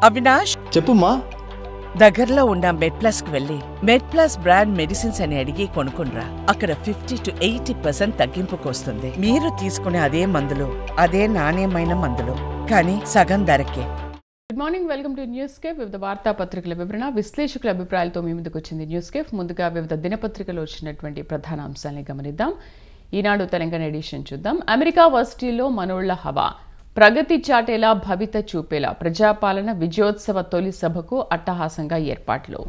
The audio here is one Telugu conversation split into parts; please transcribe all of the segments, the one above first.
అవినాష్ చెప్పుమా. దగ్గరలో ఉన్న మెడ్ప్లస్ కు వెళ్ళి మెడ్ప్లస్ బ్రాండ్ మెడిసిన్స్ అని అడిగి కొనుక్కునరా. అక్కడ 50 to 80% తగ్గింపుకు వస్తుంది. మీరు తీసుకునే అదే మందులు, అదే నాణ్యమైన మందులు, కానీ సగం ధరకే. Good morning, welcome to news cafe. వివిధ వార్తాపత్రికల వివరణ, విశ్లేషకుల అభిప్రాయాలతో మీ ముందుకు వచ్చింది న్యూస్ కేఫ్. ముందుగా వివిధ దినపత్రికలు వచ్చినటువంటి ప్రధాన అంశాలని గమనిద్దాం. ఈనాడు తెలంగాణ ఎడిషన్ చూద్దాం. అమెరికా వర్సిటీలో మనోళ్ల హవా, ప్రగతి చాటేలా భవిత చూపేలా ప్రజాపాలన విజయోత్సవ తొలి సభకు అట్టహాసంగా ఏర్పాట్లు.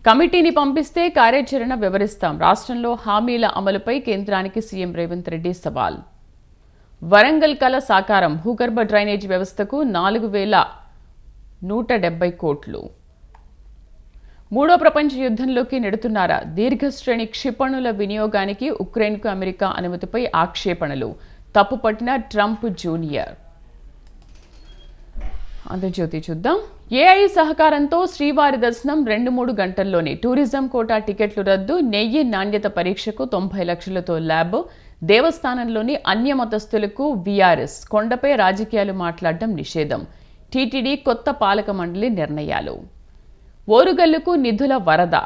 కమిటీని పంపిస్తే కార్యాచరణ వివరిస్తాం. రాష్ట్రంలో హామీల అమలుపై కేంద్రానికి సీఎం రేవంత్ రెడ్డి సవాల్. వరంగల్ కల సాకారం, భూగర్భ డ్రైనేజ్ వ్యవస్థకు 4,170 కోట్లు. మూడో ప్రపంచ యుద్ధంలోకి నెడుతున్నారా? దీర్ఘశ్రేణి క్షిపణుల వినియోగానికి ఉక్రెయిన్కు అమెరికా అనుమతిపై ఆక్షేపణలు, తప్పుపట్టిన ట్రంప్ జూనియర్. ఆంధ్రజ్యోతి చూద్దాం. ఏఐ సహకారంతో శ్రీవారి దర్శనం 2-3 గంటల్లోనే. టూరిజం కోటా టికెట్లు రద్దు, నెయ్యి నాణ్యత పరీక్షకు 90 లక్షలతో ల్యాబ్. దేవస్థానంలోని అన్య మతస్థులకు వీఆర్ఎస్. కొండపై రాజకీయాలు మాట్లాడడం నిషేధం. టీటీడీ కొత్త పాలక మండలి నిర్ణయాలు. ఓరుగల్లుకు నిధుల వరద.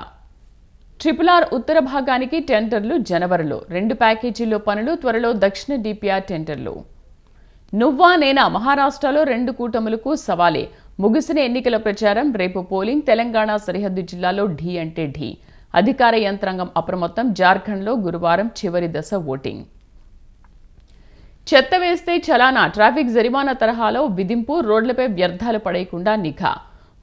RRR ఉత్తర భాగానికి టెండర్లు జనవరిలో. 2 ప్యాకేజీల్లో పనులు, త్వరలో దక్షిణ డిపిఆర్ టెండర్లు. నువ్వా నేనా, మహారాష్ట్రలో 2 కూటములకు సవాలే. ముగిసిన ఎన్నికల ప్రచారం, రేపు పోలింగ్. తెలంగాణ సరిహద్దు జిల్లాలో ఢీ అంటే ఢీ. అధికార యంత్రాంగం అప్రమత్తం. జార్ఖండ్లో గురువారం చివరి దశ ఓటింగ్. చెత్త వేస్తే చలానా, ట్రాఫిక్ జరిమానా తరహాలో విధింపు. రోడ్లపై వ్యర్థాలు పడేయకుండా నిఘా.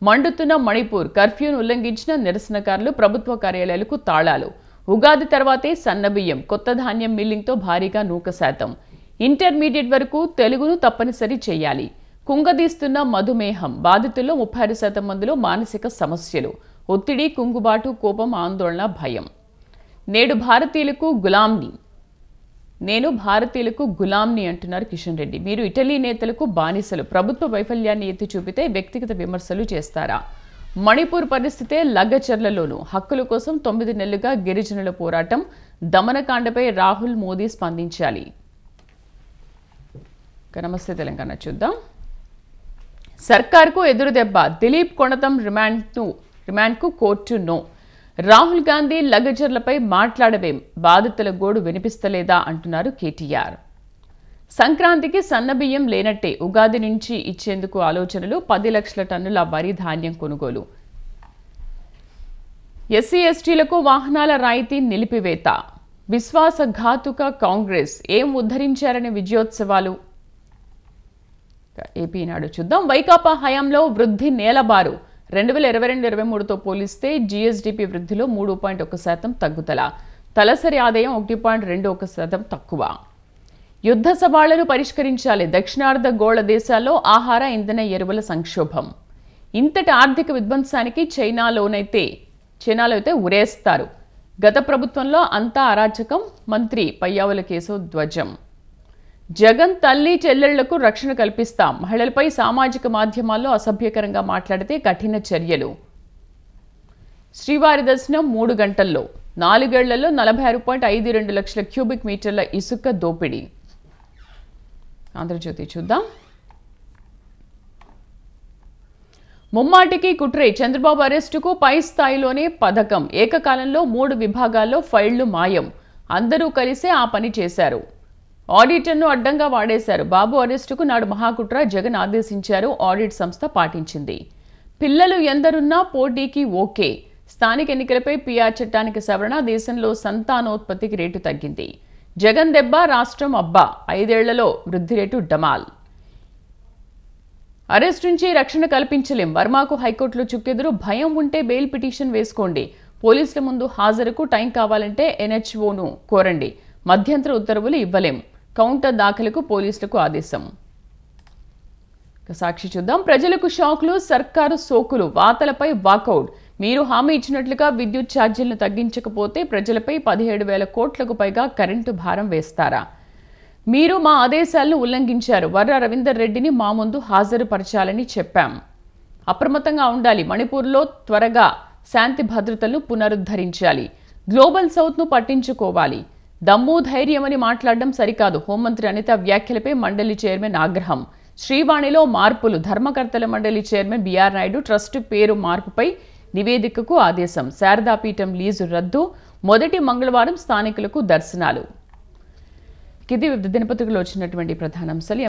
మండుతున్న మణిపూర్, కర్ఫ్యూను ఉల్లంఘించిన నిరసనకారులు. ప్రభుత్వ కార్యాలయాలకు తాళాలు. ఉగాది తర్వాతే సన్నబియ్యం, కొత్త ధాన్యం మిల్లింగ్తో భారీగా నూక శాతం. ఇంటర్మీడియట్ వరకు తెలుగును తప్పనిసరి చేయాలి. కుంగదీస్తున్న మధుమేహం, బాధితుల్లో 36% మందిలో మానసిక సమస్యలు. ఒత్తిడి, కుంగుబాటు, కోపం, ఆందోళన, భయం. నేను భారతీయులకు గులాంని అంటున్నారు కిషన్ రెడ్డి. మీరు ఇటలీ నేతలకు బానిసలు. ప్రభుత్వ వైఫల్యాన్ని ఎత్తి చూపితే వ్యక్తిగత విమర్శలు చేస్తారా? మణిపూర్ పరిస్థితే లగ్గచర్లలోనూ. హక్కుల కోసం 9 నెలలుగా గిరిజనుల పోరాటం. దమనకాండపై రాహుల్ మోదీ స్పందించాలి. నమస్తే తెలంగాణ చూద్దాం. సర్కార్కు ఎదురుదెబ్బ, దిలీప్ కొణతం రిమాండ్కు కోర్టు నో. రాహుల్ గాంధీ లగజర్లపై మాట్లాడవేం, బాధితుల గోడు వినిపిస్తలేదా అంటున్నారు కేటీఆర్. సంక్రాంతికి సన్నబియ్యం లేనట్టే, ఉగాది నుంచి ఇచ్చేందుకు ఆలోచనలు. 10 లక్షల టన్నుల వరి ధాన్యం కొనుగోలు. ఎస్సీ ఎస్టీలకు వాహనాల రాయితీ నిలిపివేత. విశ్వాసఘాతుక కాంగ్రెస్, ఏం ఉద్ధరించారని విజయోత్సవాలు. ఏపీ నాడు చూద్దాం. వైకాపా హయాంలో వృద్ధి నేలబారు. 2022-23తో పోలిస్తే జీఎస్డీపీ వృద్ధిలో 3.1% తగ్గుదల. తలసరి ఆదాయం 1.21% తక్కువ. యుద్ధ సవాళ్లను పరిష్కరించాలి. దక్షిణార్ధ గోళ దేశాల్లో ఆహార ఇంధన ఎరువుల సంక్షోభం. ఇంతటి ఆర్థిక విధ్వంసానికి చైనాలో అయితే ఉరేస్తారు. గత ప్రభుత్వంలో అంతా అరాచకం. మంత్రి పయ్యావుల కేశవ్ ధ్వజం. జగన్ తల్లి చెల్లెళ్లకు రక్షణ కల్పిస్తాం. మహిళలపై సామాజిక మాధ్యమాల్లో అసభ్యకరంగా మాట్లాడితే కఠిన చర్యలు. శ్రీవారి దర్శనం 3 గంటల్లో. 4 ఏళ్లలో 46.52 లక్షల క్యూబిక్ మీటర్ల ఇసుక దోపిడీ. ఆంధ్రజ్యోతి చూద్దాం. ముమ్మాటికి కుట్రే, చంద్రబాబు అరెస్టుకు పై స్థాయిలోనే పథకం. ఏకకాలంలో 3 విభాగాల్లో ఫైళ్లు మాయం. అందరూ కలిసే ఆ పని చేశారు. ఆడిటర్ను అడ్డంగా వాడేశారు. బాబు అరెస్టుకు నాడు మహాకుట్ర. జగన్ ఆదేశించారు. ఆడిట్ సంస్థ పాటించింది. పిల్లలు ఎందరున్నా పోటీకి ఓకే. స్థానిక ఎన్నికలపై పిఆర్ చట్టానికి సవరణ. దేశంలో సంతానోత్పత్తికి రేటు తగ్గింది. జగన్ దెబ్బ, రాష్ట్రం అబ్బా. 5 ఏళ్లలో వృద్ధి రేటు డమాల్. అరెస్ట్ నుంచి రక్షణ కల్పించలేం. వర్మకు హైకోర్టులో చుక్కెదురు. భయం ఉంటే బెయిల్ పిటిషన్ వేసుకోండి. పోలీసుల ముందు హాజరుకు టైం కావాలంటే ఎన్హెచ్ఓను కోరండి. మధ్యంతర ఉత్తర్వులు ఇవ్వలేం. కౌంటర్ దాఖలకు పోలీసులకు ఆదేశం. సాక్షి చూద్దాం. ప్రజలకు షాక్లు, సర్కారు సోకులు. వాతలపై వాకౌట్. మీరు హామీ ఇచ్చినట్లుగా విద్యుత్ ఛార్జీలను తగ్గించకపోతే ప్రజలపై 17,000 కోట్లకు పైగా కరెంటు భారం వేస్తారా? మీరు మా ఆదేశాలను ఉల్లంఘించారు. వర్ర రవీందర్ రెడ్డిని మా ముందు హాజరుపరచాలని చెప్పాం. అప్రమత్తంగా ఉండాలి. మణిపూర్లో త్వరగా శాంతి భద్రతలను పునరుద్ధరించాలి. గ్లోబల్ సౌత్ను పట్టించుకోవాలి. దమ్ము ధైర్యమని మాట్లాడడం సరికాదు. హోంమంత్రి అనిత వ్యాఖ్యలపై మండలి చైర్మన్ ఆగ్రహం. శ్రీవాణిలో మార్పులు, ధర్మకర్తల మండలి చైర్మన్ బిఆర్ నాయుడు ట్రస్ట్ పేరు మార్పుపై నివేదికకు ఆదేశం. శారదాపీఠం లీజు రద్దు, మొదటి మంగళవారం స్థానికులకు దర్శనాలు. ఇది దినపత్రికలో వచ్చినటువంటి ప్రధాన అంశాలు.